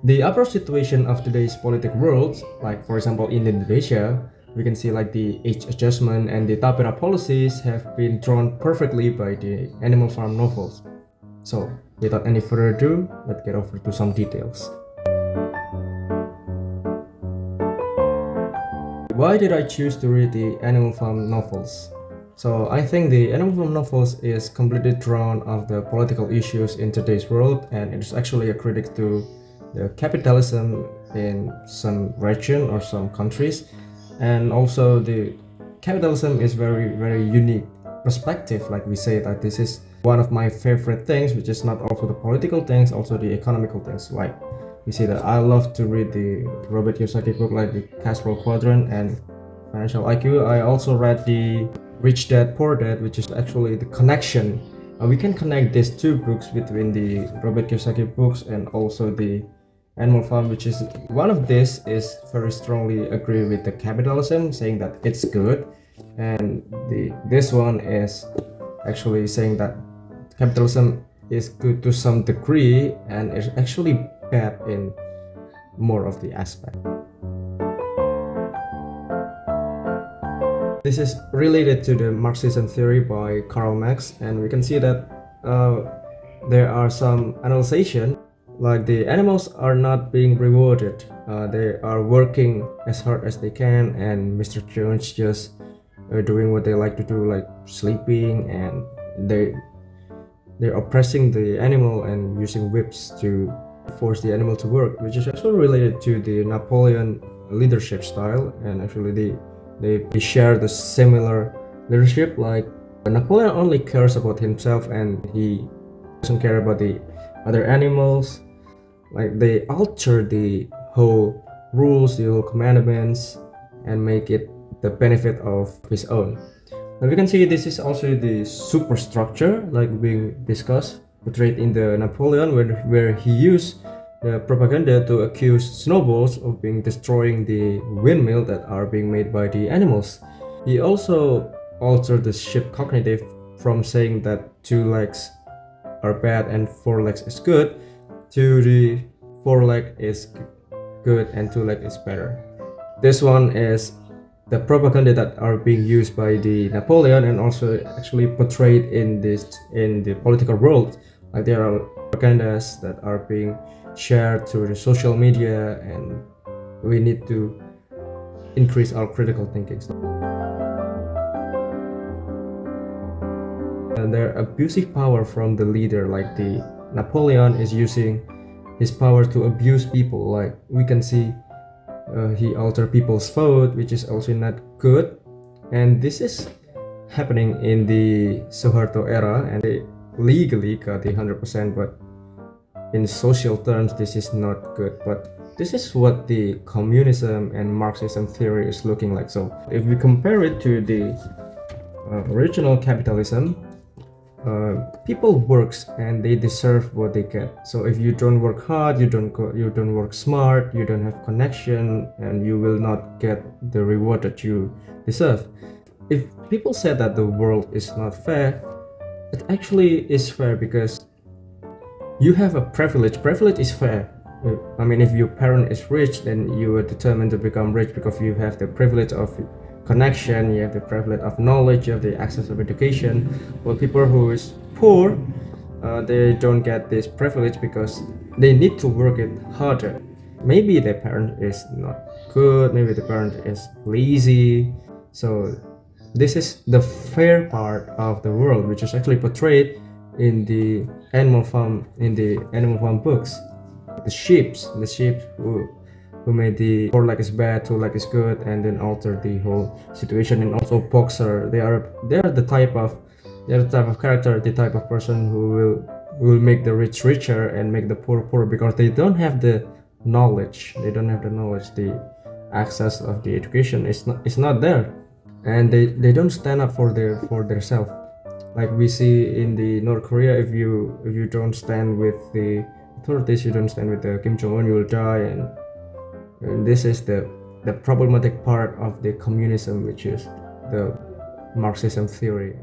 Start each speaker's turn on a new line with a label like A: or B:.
A: The approach situation of today's political world, like for example in Indonesia, we can see like the age adjustment and the tapera policies have been drawn perfectly by the Animal Farm novels. So without any further ado, let's get over to some details. Why did I choose to read the Animal Farm novels? So I think the Animal Farm novels is completely drawn of the political issues in today's world, and it is actually a critic to the capitalism in some region or some countries. And also the capitalism is very unique perspective. Like we say that this is one of my favorite things, which is not also the political things, also the economical things. Like we see that I love to read the Robert Kiyosaki book like the Cash Flow Quadrant and Financial IQ. I also read the Rich Dad Poor Dad, which is actually the connection. We can connect these two books between the Robert Kiyosaki books and also the Animal Farm, which is one of this is very strongly agree with the capitalism, saying that it's good, and this one is actually saying that capitalism is good to some degree and is actually bad in more of the aspect. This is related to the Marxism theory by Karl Marx, and we can see that there are some analyzation like the animals are not being rewarded. They are working as hard as they can, and Mr. Jones just doing what they like to do, like sleeping, and they're oppressing the animal and using whips to force the animal to work, which is actually related to the Napoleon leadership style. And actually they share the similar leadership. Like Napoleon only cares about himself and he doesn't care about the other animals. Like they alter the whole rules, the whole commandments, and make it the benefit of his own. And we can see this is also the superstructure like being discussed, portrayed in the Napoleon, where he used the propaganda to accuse Snowballs of being destroying the windmill that are being made by the animals. He also altered the sheep cognitive from saying that 2 legs are bad and 4 legs is good, to the 4 leg is good and 2 leg is better. This one is the propaganda that are being used by the Napoleon and also actually portrayed in the political world. Like there are propagandas that are being shared through the social media, and we need to increase our critical thinking. And their abusive power from the leader, like the Napoleon is using his power to abuse people. Like we can see he alter people's vote, which is also not good, and this is happening in the Suharto era, and they legally got the 100%, but in social terms this is not good. But this is what the communism and Marxism theory is looking like. So if we compare it to the original capitalism, people works and they deserve what they get. So if you don't work hard, you don't work smart, you don't have connection, and you will not get the reward that you deserve. If people say that the world is not fair, it actually is fair because you have a privilege. Privilege is fair. I mean, if your parent is rich, then you are determined to become rich because you have the privilege of connection, you have the privilege of knowledge, you have the access of education. While people who is poor, they don't get this privilege because they need to work it harder. Maybe their parent is not good, maybe the parent is lazy. So this is the fair part of the world, which is actually portrayed in the Animal Farm books. The sheep who made the 4 leg is bad, 2 leg is good, and then alter the whole situation. And also boxer, they are the type of character, the type of person who will make the rich richer and make the poor poor, because they don't have the knowledge. The access of the education is not there, and they don't stand up for their self. Like we see in the North Korea, if you don't stand with the authorities, you don't stand with the Kim Jong-un, you will die. And this is the problematic part of the communism, which is the Marxism theory.